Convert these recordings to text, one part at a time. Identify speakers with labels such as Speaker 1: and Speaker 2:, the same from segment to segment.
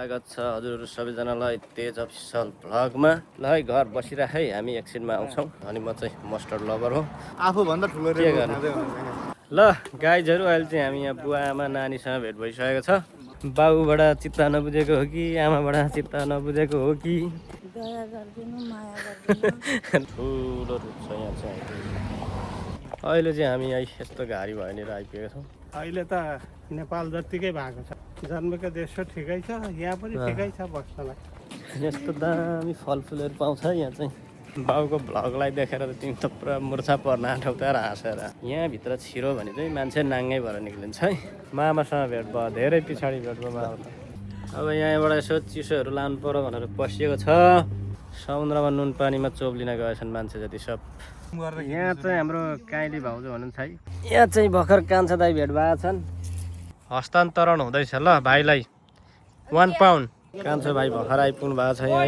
Speaker 1: स्वागत छ हजुर सबैजनालाई तेज अफिसियल भ्लगमा। ल है घर बसिराखै हामी एकछिनमा आउँछौँ। अनि म चाहिँ मस्टर्ड लभर हो,
Speaker 2: आफूभन्दा ठुलो
Speaker 1: के गर्नु। ल गाइजहरू अहिले चाहिँ हामी यहाँ बुवा आमा नानीसँग भेट भइसकेको छ। बाबुबाट चित्त नबुझेको हो कि आमाबाट चित्त नबुझेको हो कि
Speaker 3: दया गरिदिनु माया गरिदिनु
Speaker 1: ठुलो रूप छ यहाँ चाहिँ। अहिले चाहिँ हामी यहाँ यस्तो घारी भएनिर आइपुगेका छौँ।
Speaker 2: अहिले त नेपाल जत्तिकै भएको छ, जन्मेको देश ठिकै छ, यहाँ पनि ठिकै छ बस्नलाई।
Speaker 1: यस्तो दामी फलफुलहरू पाउँछ यहाँ चाहिँ। बाउको भ्लगलाई देखेर त तिमी त पुरा मुर्छा पर्न आँटौ तर हाँसेर। यहाँभित्र छिरो भने चाहिँ मान्छे नाङ्गै भएर निक्लिन्छ है। मामासँग भेट भयो, धेरै पछाडि भेट भयो मामा त। अब यहाँबाट यसो चिसोहरू लानु पर्यो भनेर पसिएको छ। समुद्रमा नुन पानीमा चोप्लिन गएछन् मान्छे जति सब। यहाँ चाहिँ हाम्रो काइली भाउजू हुनुहुन्छ है। यहाँ चाहिँ भर्खर कान्छा दाई भेट भएका छन्। हस्तान्तरण हुँदैछ ल भाइलाई 1 पाउन्ड। कान्छो भाइ भर्खर आइपुग्नु भएको छ यहाँ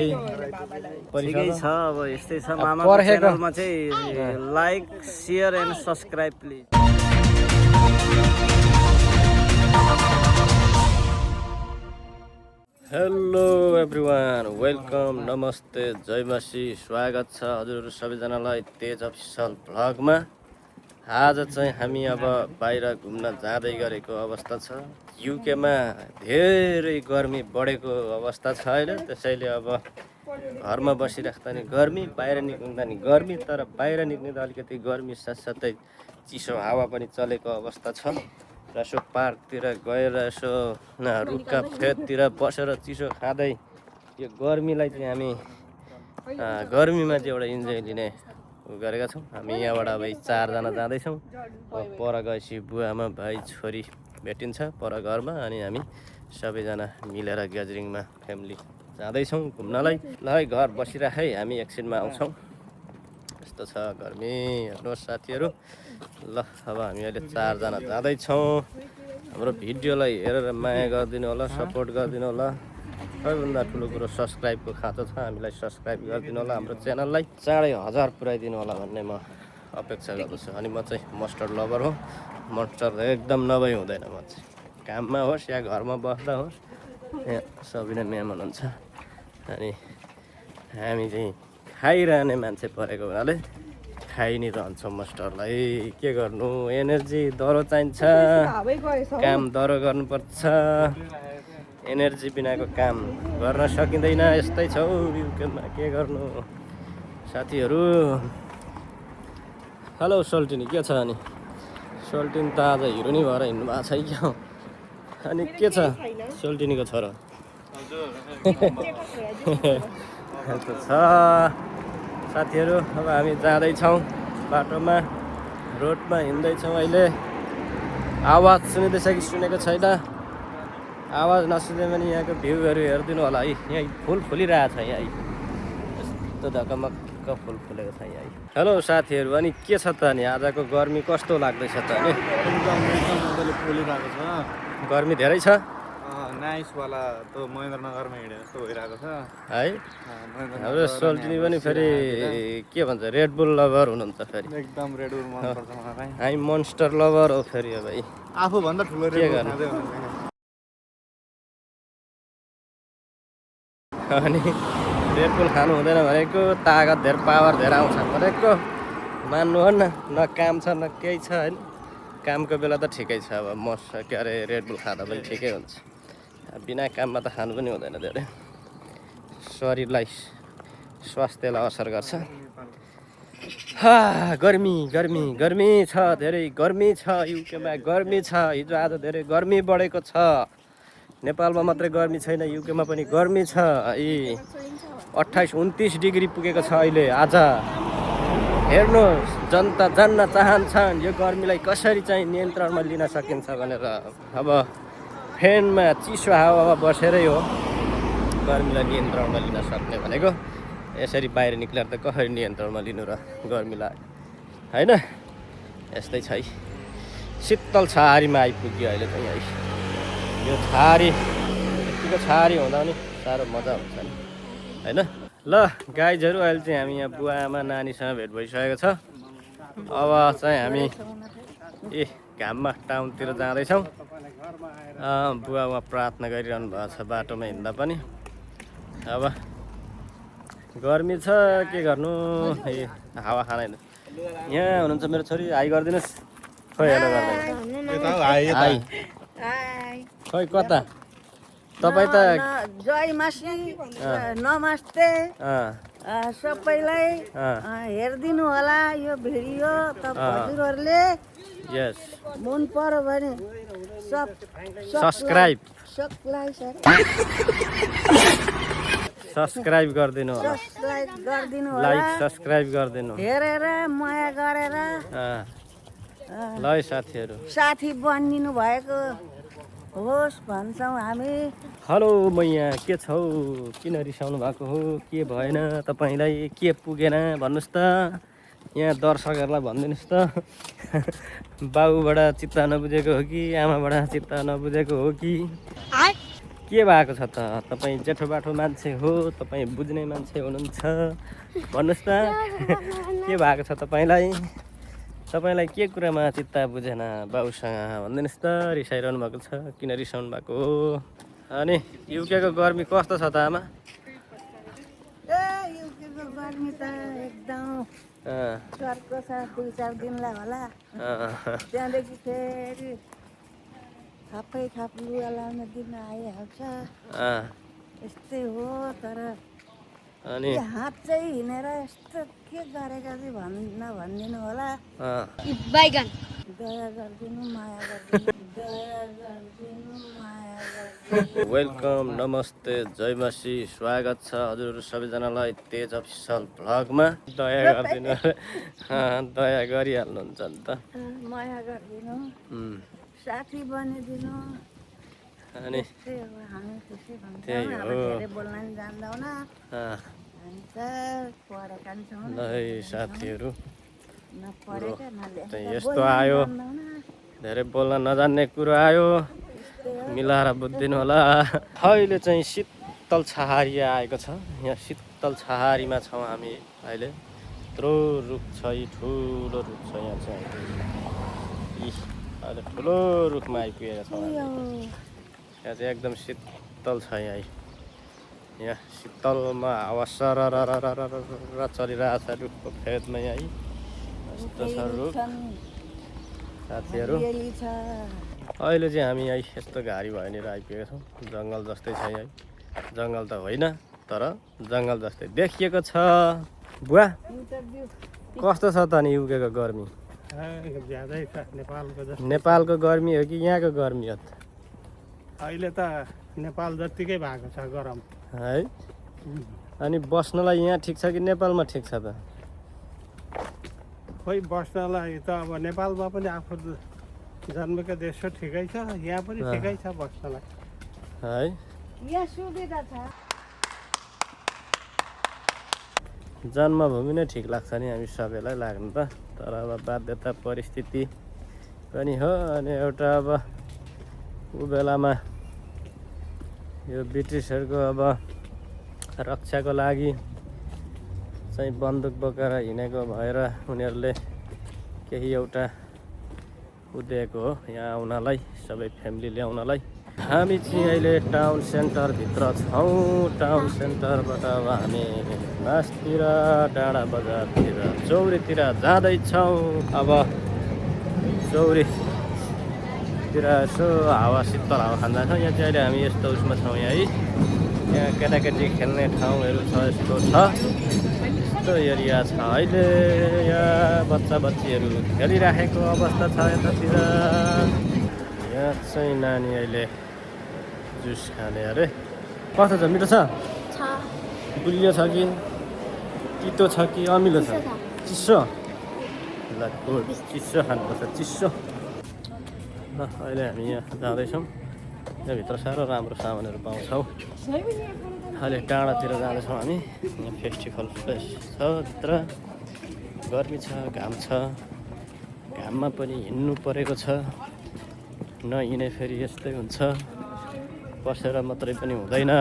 Speaker 4: ठिकै छ। अब यस्तै छ। मामाको च्यानलमा चाहिँ like share and subscribe please.
Speaker 1: Hello everyone, welcome, नमस्ते, जय मासी, स्वागत छ हजुर सबैजनालाई तेज अफिसियल भ्लगमा। आज चाहिँ हामी अब बाहिर घुम्न जाँदै गरेको अवस्था छ। युकेमा धेरै गर्मी बढेको अवस्था छ अहिले, त्यसैले अब घरमा बसिराख्दा नि गर्मी, बाहिर निक्लिँदा नि गर्मी। तर बाहिर निक्लिँदा अलिकति गर्मी साथसाथै चिसो हावा पनि चलेको अवस्था छ। र यसो पार्कतिर गएर यसो रुखका फेदतिर बसेर चिसो खाँदै यो गर्मीलाई चाहिँ हामी गर्मीमा चाहिँ एउटा इन्जोय लिने गरेका छौँ। हामी यहाँबाट अब 4जना जाँदैछौँ। पर गएपछि बुवामा भाइ छोरी भेटिन्छ पर घरमा, अनि हामी सबैजना मिलेर ग्यादरिङमा फ्यामिली जाँदैछौँ घुम्नलाई। ल है घर बसिराखै हामी एकछिनमा आउँछौँ। यस्तो छ गर्मी, हेर्नुहोस् साथीहरू। ल अब हामी अहिले 4जना जाँदैछौँ। हाम्रो भिडियोलाई हेरेर माया गरिदिनु होला, सपोर्ट गरिदिनु होला। सबैभन्दा ठुलो कुरो सब्सक्राइबको खाँचो छ, हामीलाई सब्सक्राइब गरिदिनु होला। हाम्रो च्यानललाई चाँडै 1000 पुऱ्याइदिनु होला भन्ने म अपेक्षा गर्दछु। अनि म चाहिँ मस्टर्ड लभर हो। मस्टर्ड एकदम नभई हुँदैन। म चाहिँ काममा होस् या घरमा बस्दा होस्, यहाँ सबैले मेहमान हुन्छ। अनि हामी चाहिँ खाइरहने मान्छे परेको हुनाले खाइ नै रहन्छौँ मस्टरलाई। के गर्नु, एनर्जी दह्रो चाहिन्छ, काम दह्रो गर्नुपर्छ। एनर्जी बिनाको काम गर्न सकिँदैन। यस्तै छ युकेमा, के गर्नु साथीहरू। हेलो सोल्टिनी, के छ अनि? सोल्टिनी त आज हिरो नै भएर हिँड्नु भएको छ क्या। अनि के छ सोल्टिनीको छोरो? छ साथीहरू। अब हामी जाँदैछौँ बाटोमा, रोडमा हिँड्दैछौँ। अहिले आवाज सुनिँदैछ कि सुनेको छैन? आवाज नसुने भने यहाँको भ्यूहरू हेरिदिनु होला है। यहाँ फुल फुलिरहेको छ यहाँ, यस्तो धकमक्क फुल फुलेको छ यहाँ। हेलो साथीहरू, अनि के छ त अनि आजको गर्मी कस्तो लाग्दैछ त अनि?
Speaker 2: फुलिरहेको छ,
Speaker 1: गर्मी धेरै छ
Speaker 2: नाइसवाला त महेन्द्रनगरमा हिँडे जस्तो भइरहेको छ
Speaker 1: है। हाम्रो सोल्टिनी पनि फेरि के भन्छ, रेड बुल लभर हुनुहुन्छ फेरि।
Speaker 2: एकदम रेड बुल मनपर्छ मलाई।
Speaker 1: हामी मोन्स्टर लभर हो फेरि। अब
Speaker 2: आफूभन्दा ठुलो रेड बुल खाँदै
Speaker 1: अनि रेड बुल खानु हुँदैन भनेको, तागत धेरै, पावर धेरै आउँछ भनेको मान्नु हो न काम छ न केही छ होइन। कामको बेला त ठिकै छ, अब के अरे रेड बुल खाँदा पनि ठिकै हुन्छ। बिना काममा त खानु पनि हुँदैन धेरै, शरीरलाई स्वास्थ्यलाई असर गर्छ। गर्मी गर्मी गर्मी छ, धेरै गर्मी छ युकेमा, गर्मी छ। हिजो आज धेरै गर्मी बढेको छ। नेपालमा मात्रै गर्मी छैन, युकेमा पनि गर्मी छ। 28-29 डिग्री पुगेको छ अहिले आज। हेर्नुहोस्, जनता जान्न चाहन्छन् यो गर्मीलाई कसरी चाहिँ नियन्त्रणमा लिन सकिन्छ भनेर। अब फ्यानमा चिसो हावामा बसेरै हो गर्मीलाई नियन्त्रणमा लिन सक्ने भनेको। यसरी बाहिर निक्लेर त कसरी नियन्त्रणमा लिनु र गर्मीलाई, होइन? यस्तै छ है। शीतल छहारीमा आइपुग्यो अहिले चाहिँ है। यो छहारी, यतिको छहारी हुँदा पनि साह्रो मजा हुन्छ नि, होइन? ल गाइजहरू, अहिले चाहिँ हामी यहाँ बुवा आमा नानीसँग भेट भइसकेको छ। अब चाहिँ हामी घाममा टाउनतिर जाँदैछौँ। बुवा उहाँ प्रार्थना गरिरहनु भएको छ बाटोमा हिँड्दा पनि। अब गर्मी छ के गर्नु, हावा खाना यहाँ हुनुहुन्छ मेरो छोरी, हाई गरिदिनुहोस्। खोइ हेलो गर्दैन हाई खोइ कता तपाईँ त
Speaker 3: जय मासी नमस्ते सबैलाई हेरिदिनु होला यो भिडियो हजुरहरूले
Speaker 1: यस
Speaker 3: मन पर्यो भने
Speaker 1: सब्सक्राइब गरिदिनु होला,
Speaker 3: सब्सक्राइब गरिदिनु होला,
Speaker 1: लाइक सब्सक्राइब गरिदिनु
Speaker 3: हेरेर माया गरेर
Speaker 1: ल है साथीहरू,
Speaker 3: साथी बनिदिनु भएको होस् भन्छौँ हामी।
Speaker 1: हेलो मैया के छौ, किन रिसाउनु भएको हो, के भएन तपाईँलाई, के पुगेन भन्नुहोस् त, यहाँ दर्शकहरूलाई भनिदिनुहोस् त। बाबुबाट चित्त नबुझेको हो कि आमाबाट चित्त नबुझेको हो कि के भएको छ त, तपाईँ जेठो बाठो मान्छे हो, तपाईँ बुझ्ने मान्छे हुनुहुन्छ भन्नुहोस् त। के भएको छ तपाईँलाई, तपाईँलाई के कुरामा चित्त बुझेन बाबुसँग भनिदिनुहोस् त। रिसाइरहनु भएको छ, किन रिसाउनु भएको हो। अनि युकेको गर्मी कस्तो छ त आमा?
Speaker 3: युकेको गर्मी त एकदम चर्को छ, 2-4 दिनलाई होला। त्यहाँदेखि फेरि थप लुगा लाउने दिन आइहाल्छ, यस्तै हो। तर
Speaker 1: अनि
Speaker 3: हात चाहिँ हिँडेर यस्तो के गरेका चाहिँ भनिदिनु होला। दया गरिदिनु, माया गरिदिनु।
Speaker 1: वेलकम, नमस्ते, जय मासी, स्वागत छ हजुरहरू सबैजनालाई तेज अफिसियल भ्लगमा। दया गरिदिनु, दया गरिहाल्नुहुन्छ नि त,
Speaker 3: माया गरिदिनु, साथी बनिदिनु।
Speaker 1: अनि
Speaker 3: हामी खुसी भन्छौँ,
Speaker 1: त्यही हो।
Speaker 3: धेरै बोल्न नि जान्दैनौँ, हामी त पढेका नि छौँ,
Speaker 1: ल है साथीहरू,
Speaker 3: नपढेका नलेखेका,
Speaker 1: यस्तो आयो, धेरै बोल्न नजान्ने कुरो आयो, मिलाएर बुझिदिनु होला। अहिले चाहिँ शीतल छहारी आएको छ, यहाँ शीतल छहारीमा छौँ हामी अहिले। यत्रो रुख छ, ठुलो रुख छ यहाँ चाहिँ, अहिले ठुलो रुखमा आइपुगेका छौँ हामी। यहाँ चाहिँ एकदम शीतल छ, यहाँ शीतलमा हावा सरर चलिरहेको छ रुखको फेदमा। यहाँ यस्तो छ रुख साथीहरू। अहिले चाहिँ हामी यहाँ यस्तो घारी भएनिर आइपुगेका छौँ, जङ्गल जस्तै छ यहाँ। जङ्गल त होइन तर जङ्गल जस्तै देखिएको छ। बुवा कस्तो छ त नि युकेको गर्मी?
Speaker 2: ज्यादै छ नेपालको जस्तो।
Speaker 1: नेपालको गर्मी हो कि यहाँको गर्मी हो त?
Speaker 2: अहिले त नेपाल जत्तिकै भएको छ गरम
Speaker 1: है। अनि बस्नलाई यहाँ ठिक छ कि नेपालमा ठिक छ त?
Speaker 2: खोइ बस्नलाई त अब नेपालमा पनि आफू जन्मेको देश हो, ठिकै छ, यहाँ पनि ठिकै छ बस्नलाई
Speaker 1: है।
Speaker 3: यहाँ सुविधा छ,
Speaker 1: जन्मभूमि नै ठिक लाग्छ नि हामी सबैलाई लाग्नु त, तर अब बाध्यता परिस्थिति पनि हो। अनि एउटा अब ऊ बेलामा यो ब्रिटिसहरूको अब रक्षाको लागि चाहिँ बन्दुक बोकेर हिँडेको भएर उनीहरूले केही एउटा उद्देको हो यहाँ आउनलाई, सबै फ्यामिली ल्याउनलाई। हामी चाहिँ अहिले टाउन सेन्टरभित्र छौँ। टाउन सेन्टरबाट अब हामी मासतिर, डाँडा बजारतिर, चौरीतिर जाँदैछौँ। अब चौरीतिर यसो हावा शीतल हावा खान जान्छौँ। यहाँ चाहिँ अहिले हामी यस्तो उसमा छौँ, यहाँ केटाकेटी खेल्ने ठाउँहरू छ, यस्तो छ, यस्तो एरिया छ। अहिले यहाँ बच्चा बच्चीहरू खेलिराखेको अवस्था छ यतातिर। यहाँ चाहिँ नानी अहिले जुस खाने अरे। कस्तो छ, मिठो छ? गुलियो छ कि तितो छ कि अमिलो छ? चिसो? ल गुड, चिसो खानुपर्छ, चिसो। ल अहिले हामी यहाँ जाँदैछौँ। यहाँभित्र साह्रो राम्रो सामानहरू पाउँछौँ। अहिले डाँडातिर जाँदैछौँ हामी। यहाँ फेस्टिभल प्लेस छ भित्र, गर्मी छ, घाम छ, घाममा पनि हिँड्नु परेको छ, नहिँडे फेरि यस्तै हुन्छ, बसेर मात्रै पनि हुँदैन,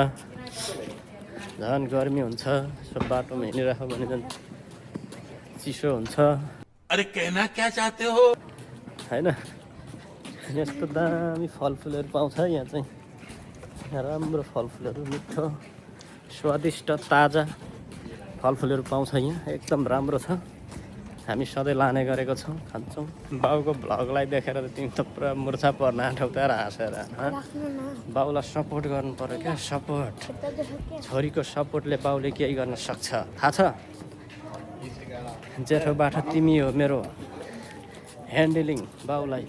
Speaker 1: झन् गर्मी हुन्छ। यसो बाटोमा हिँडिराख्यो भने झन् चिसो हुन्छ।
Speaker 5: अरे कहना क्या चाहते हो?
Speaker 1: होइन यस्तो दामी फलफुलहरू पाउँछ यहाँ चाहिँ राम्रो फलफुलहरू मिठो स्वादिष्ट ताजा फलफुलहरू पाउँछ यहाँ एकदम राम्रो छ हामी सधैँ लाने गरेको छौँ खान्छौँ बाउको भ्लगलाई देखेर त तिमी त पुरा मुर्छा पर्न आँटौ त हाँसेर बाउलाई सपोर्ट गर्नु पर्यो क्या सपोर्ट छोरीको सपोर्टले बाउले केही गर्न सक्छ थाहा छ जेठोबाट तिमी हो मेरो ह्यान्डलिङ बाउलाई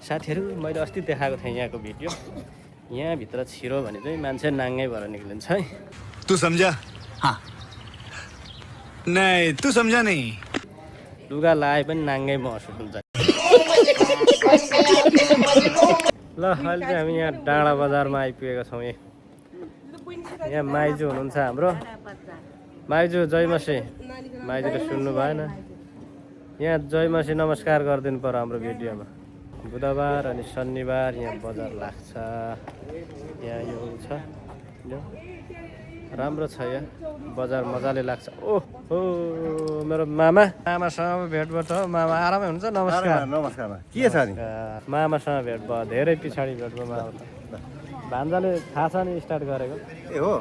Speaker 1: साथीहरू मैले अस्ति देखाएको थिएँ यहाँको भिडियो यहाँभित्र छिरो भने चाहिँ मान्छे नाङ्गै भएर निक्लिन्छ है
Speaker 5: तू समझा हाँ नहीं तू समझा नहीं
Speaker 1: लुगा लाए पनि नाङ्गै महसुस हुन्छ ल अहिले चाहिँ हामी यहाँ डाँडा बजारमा आइपुगेका छौँ यहाँ माइजू हुनुहुन्छ हाम्रो माइजू जयमसी माइजूले सुन्नु भएन यहाँ जयमसी नमस्कार गरिदिनु पर्यो हाम्रो भिडियोमा बुधबार अनि शनिबार यहाँ बजार लाग्छ यहाँ यो छ यो राम्रो छ यहाँ बजार मजाले लाग्छ ओहो मेरो मामासँग भेट भयो त मामा आरामै हुनुहुन्छ नमस्कार
Speaker 6: नमस्कार के छ नि
Speaker 1: मामासँग भेट भयो धेरै पछाडि भेट भयो मामा त भान्जाले थाहा छ नि स्टार्ट गरेको
Speaker 6: ए हो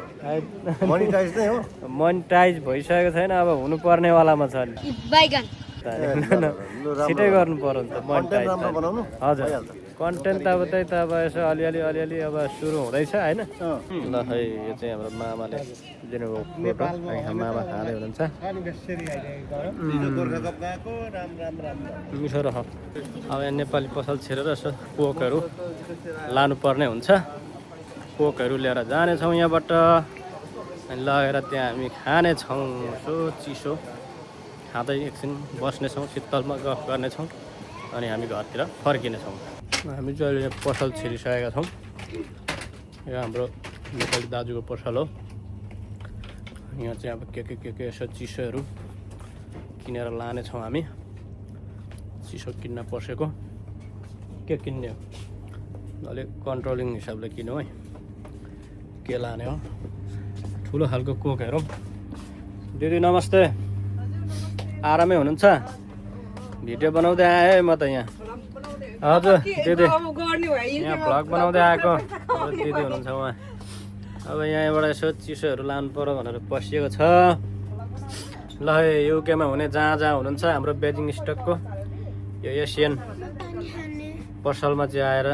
Speaker 6: मोनिटाइज नै हो
Speaker 1: मोनिटाइज भइसकेको छैन अब हुनुपर्नेवालामा छ नि छिटै गर्नु पर्यो नि त मोनिटाइज हजुर कन्टेन्ट त अब त्यही त अब यसो अलिअलि अब सुरु हुँदैछ होइन ल खै यो चाहिँ हाम्रो मामाले दिनुभयो फोटो मामा खाँदै हुनुहुन्छ मिठो रह अब यहाँ नेपाली पसल छिरेर यसो कोकहरू लानुपर्ने हुन्छ कोकहरू लिएर जानेछौँ यहाँबाट अनि लगेर त्यहाँ हामी खानेछौँ यसो चिसो खाँदै एकछिन बस्नेछौँ शीतलमा गफ गर्नेछौँ अनि हामी घरतिर फर्किनेछौँ हामी चाहिँ अहिले यहाँ पसल छिरिसकेका छौँ यो हाम्रो नेपाली दाजुको पसल हो यहाँ चाहिँ अब के यसो चिसोहरू किनेर लानेछौँ हामी चिसो किन्न पसेको के किन्ने हो अलिक कन्ट्रोलिङ हिसाबले किन्यो है के लाने हो ठुलो खालको कोक हेरौँ दिदी नमस्ते आरामै हुनुहुन्छ भिडियो बनाउँदै आएँ म त यहाँ हजुर दिदी यहाँ भ्लग बनाउँदै आएको दिदी हुनुहुन्छ उहाँ अब यहाँबाट यसो चिसोहरू लानु पर्यो भनेर पसिएको छ ल युकेमा हुने जहाँ हुनुहुन्छ हाम्रो बेजिङ स्टकको यो एसियन पसलमा चाहिँ आएर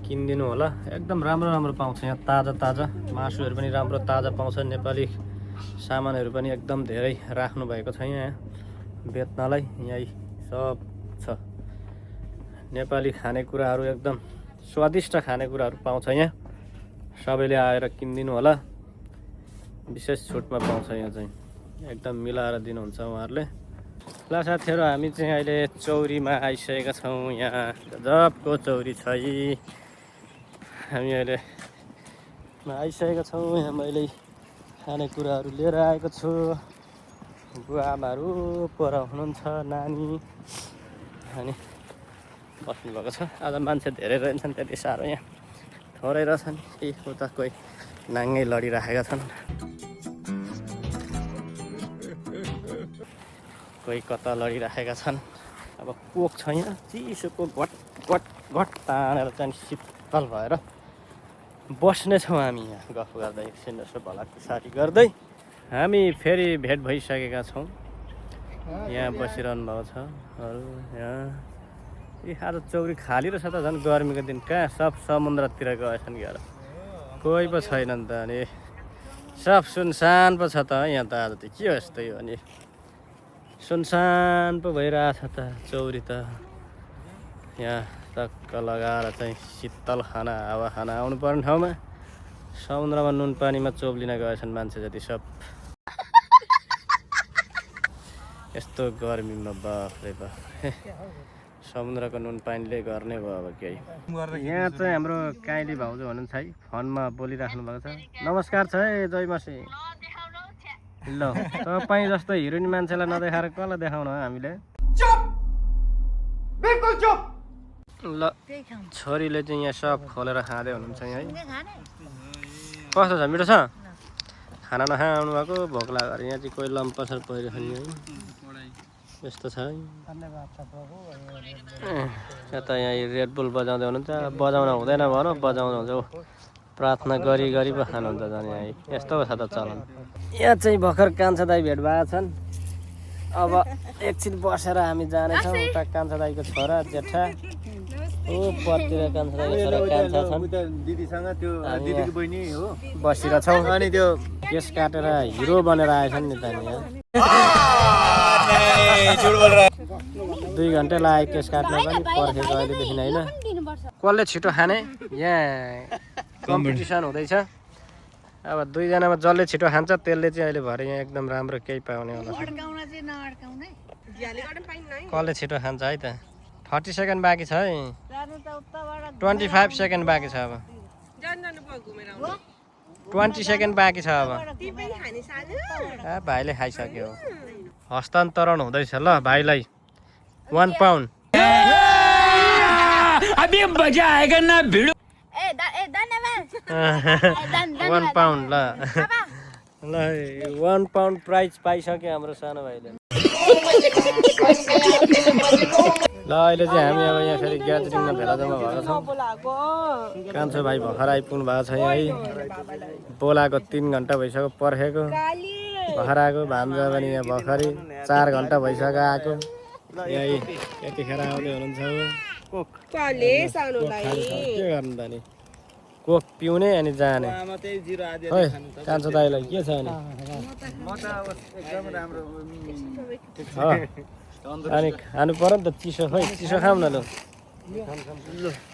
Speaker 1: किनिदिनु होला एकदम राम्रो पाउँछ यहाँ ताजा मासुहरू पनि राम्रो ताजा पाउँछ नेपाली सामानहरू पनि एकदम धेरै राख्नु भएको छ यहाँ बेच्नलाई यहीँ सब छ नेपाली खानेकुराहरू एकदम स्वादिष्ट खानेकुराहरू पाउँछ यहाँ सबैले आएर किनिदिनु होला विशेष छुटमा पाउँछ यहाँ चाहिँ एकदम मिलाएर दिनुहुन्छ उहाँहरूले ल साथीहरू हामी चाहिँ अहिले चौरीमा आइसकेका छौँ यहाँ गजबको चौरी छ हामी अहिले आइसकेका छौँ यहाँ मैले खानेकुराहरू लिएर आएको छु बुवाआमाहरू पर हुनुहुन्छ नानी अनि बस्नुभएको छ आज मान्छे धेरै रहन्छन् त्यति साह्रो यहाँ थोरै रहेछन् उता कोही नाङ्गै लडिराखेका छन् कोही कता लडिराखेका छन् अब कोक छ यहाँ चिसोको घट तानेर चाहिँ शीतल भएर बस्नेछौँ हामी यहाँ गफ गर्दै एकछिन यसो भलाकुसारी गर्दै हामी फेरि भेट भइसकेका छौँ यहाँ बसिरहनु भएको छ अरू यहाँ आज चौरी खाली रहेछ त झन् गर्मीको दिन कहाँ सब समुद्रतिर गएछन् क्या कोही पो छैन नि त अनि सब सुनसान पो छ त यहाँ त आज त के हो यस्तो यो अनि सुनसान पो भइरहेछ त चौरी त यहाँ टक्क लगाएर चाहिँ शीतल खाना हावा खाना आउनु पर्ने ठाउँमा समुद्रमा नुन पानीमा चोब्लिन गएछन् मान्छे जति सब यस्तो गर्मीमा बाफ्रे बाफ समुद्रको नुन पानीले गर्ने भयो अब केही यहाँ चाहिँ हाम्रो काइली भाउजू हुनुहुन्छ है फोनमा बोलिराख्नु भएको छ नमस्कार छ है जयमसी ल तपाईँ जस्तो हिरोइन मान्छेलाई नदेखाएर कसलाई देखाउनु हो हामीले ल छोरीले चाहिँ यहाँ सब खोलेर खाँदै हुनुहुन्छ यहाँ है कस्तो छ मिठो छ खाना नखानु भएको भोक लाग्यो यहाँ चाहिँ कोही लम्पसर परिरहेको नि है यस्तो छ है।
Speaker 2: धन्यवाद छ प्रभु।
Speaker 1: यता यहाँ रेड बुल बजाउँदै हुनुहुन्छ, बजाउन हुँदैन भनौँ, बजाउनु हुन्छ प्रार्थना गरी गरी पो खानुहुन्छ झन् यहाँ। यस्तो छ त चलन। यहाँ चाहिँ भर्खर कान्छा दाई भेट भएका छन्। अब एकछिन बसेर हामी जानेछौँ उता कान्छा दाईको छोरा जेठा ओ परतिर कान्छा दाईको छोरा कान्छा छन्।
Speaker 6: दिदीसँग त्यो दिदीको बहिनी हो
Speaker 1: बसिरहेछौँ। अनि त्यो केस काटेर हिरो बनेर आएछन् नि त यहाँ। 2 घन्टा लाग्यो केस काट्न पनि, पर्खेको अहिलेदेखि होइन। कसले छिटो खाने यहाँ कम्पिटिसन हुँदैछ। अब 2 जनामा जसले छिटो खान्छ त्यसले चाहिँ अहिले भरे यहाँ एकदम राम्रो केही पाउने होला। कसले छिटो खान्छ है त। 30 सेकेन्ड बाँकी छ है। 25 सेकेन्ड बाँकी छ अब। 20 सेकेन्ड बाँकी छ अब। भाइले खाइसक्यो। हस्तान्तरण हुँदैछ ल भाइलाई 1 पाउन्ड। अभी मजा आएगा ना भिडो। 1 पाउन्ड ल ल 1 पाउन्ड प्राइज पाइसक्यो हाम्रो सानो भाइले। ल अहिले चाहिँ हामी अब यहाँ फेरि ग्यादरिङमा भेला जम्मा भएका छौँ। कान्छो भाइ भर्खर आइपुग्नु भएको छ यहाँ है। बोलाएको 3 घन्टा भइसक्यो पर्खेको। भर्खर आएको भान्जा पनि यहाँ भर्खरै 4 घन्टा भइसक्यो आएको। यही यतिखेर आउँदै हुनुहुन्छ। के गर्नु त नि कोक पिउने अनि जाने। है कान्छो दाइलाई के छ अनि? अनि खानु पर्यो नि त चिसो। खै चिसो खाऊँ न ल।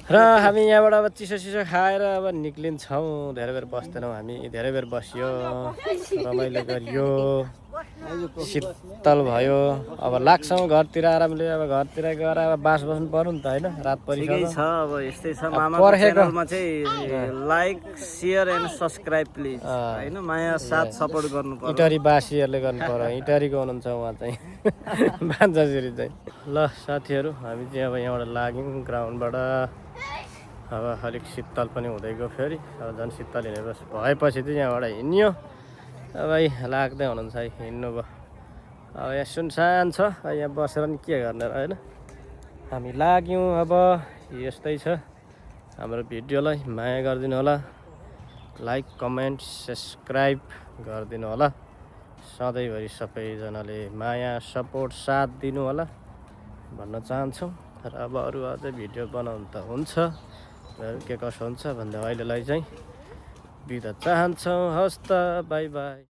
Speaker 1: र हामी यहाँबाट अब चिसो खाएर अब निक्लिन्छौँ। धेरै बेर बस्दैनौँ हामी, धेरै बेर बसियो, रमाइलो गरियो, शीतल भयो। अब लाग्छौँ घरतिर आरामले। अब घरतिर गएर अब बास बस्नु पर्यो नि त होइन। रात परिसक्यो
Speaker 4: छ अब यस्तै छ। मामाको च्यानलमा चाहिँ like share and subscribe please हैन, माया साथ सपोर्ट गर्नु पर्यो।
Speaker 1: इटरी बासीहरूले गर्नु पर्यो। इटरीको हुनुहुन्छ उहाँ चाहिँ भान्जासिरी चाहिँ। ल साथीहरू हामी चाहिँ अब यहाँबाट लाग्यौँ ग्राउन्डबाट। अब अलिक शीतल पनि हुँदै गयो फेरि। अब झन् शीतल भएपछि चाहिँ यहाँबाट हिँड्यो। अब लाग्दै हुनुहुन्छ है हिँड्नु भयो। अब यहाँ सुनसान छ, यहाँ बसेर नि के गर्ने र होइन। हामी लाग्यौँ। अब यस्तै छ। हाम्रो भिडियोलाई माया गरिदिनु होला, लाइक कमेन्ट सब्सक्राइब गरिदिनु होला। सधैँभरि सबैजनाले माया सपोर्ट साथ दिनु होला भन्न चाहन्छौँ। र अब अरू अझै भिडियो बनाउनु त हुन्छ, के कसो हुन्छ भन्दा अहिलेलाई चाहिँ बिदा चाहन्छौँ। हस् त बाई बाई।